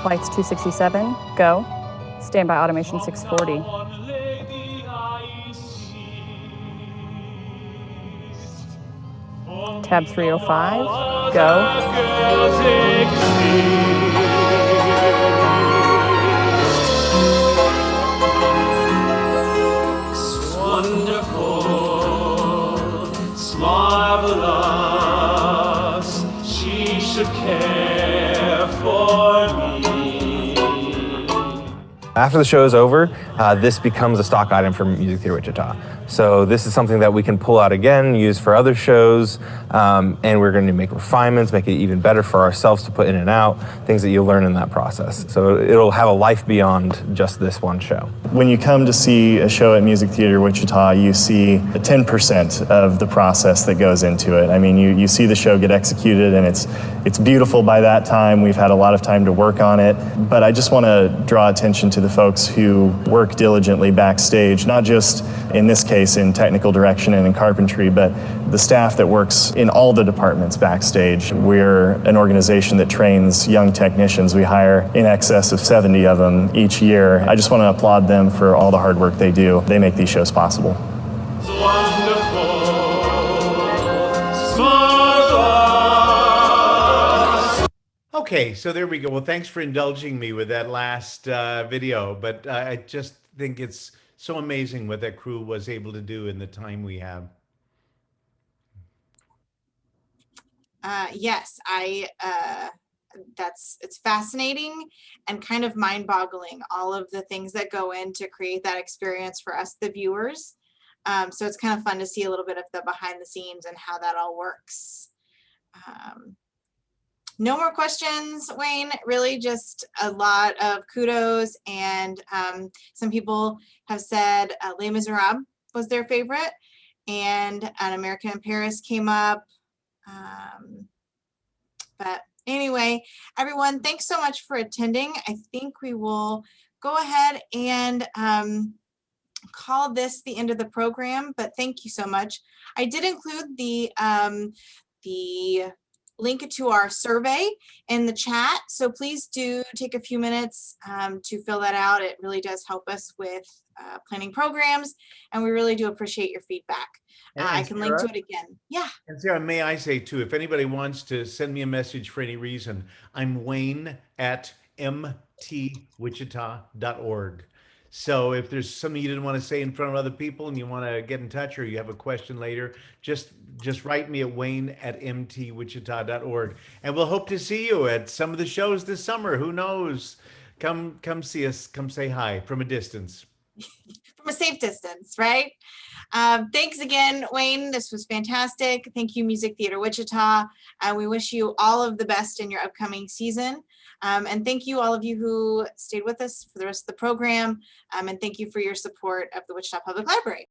Lights 267, go. Standby automation 640. Tab 305, go. Wonderful, marvelous, she should care for me. After the show is over, this becomes a stock item for Music Theatre Wichita. So this is something that we can pull out again, use for other shows, and we're going to make refinements, make it even better for ourselves to put in and out, things that you'll learn in that process. So it'll have a life beyond just this one show. When you come to see a show at Music Theatre Wichita, you see 10% of the process that goes into it. I mean, you see the show get executed, and it's beautiful by that time. We've had a lot of time to work on it, but I just want to draw attention to the folks who work diligently backstage, not just in this case in technical direction and in carpentry, but the staff that works in all the departments backstage. We're an organization that trains young technicians. We hire in excess of 70 of them each year. I just want to applaud them for all the hard work they do. They make these shows possible. Okay, so there we go. Well, thanks for indulging me with that last video, but I just think it's so amazing what that crew was able to do in the time we have. Yes, it's fascinating and kind of mind-boggling, all of the things that go in to create that experience for us, the viewers. So it's kind of fun to see a little bit of the behind the scenes and how that all works. No more questions, Wayne. Really just a lot of kudos, and some people have said Les Miserables was their favorite, and An American in Paris came up. But anyway, everyone, thanks so much for attending. I think we will go ahead and call this the end of the program, but thank you so much. I did include the link to our survey in the chat, so please do take a few minutes to fill that out. It really does help us with planning programs, and we really do appreciate your feedback. I can link to it again. Yeah. And Sarah, may I say too, if anybody wants to send me a message for any reason, I'm Wayne at MTWichita.org. So if there's something you didn't want to say in front of other people and you want to get in touch, or you have a question later, just write me at Wayne at MTWichita.org. And we'll hope to see you at some of the shows this summer. Who knows? Come see us. Come say hi from a distance. From a safe distance, right? Thanks again, Wayne. This was fantastic. Thank you, Music Theatre Wichita. We wish you all of the best in your upcoming season. And thank you, all of you who stayed with us for the rest of the program. And thank you for your support of the Wichita Public Library.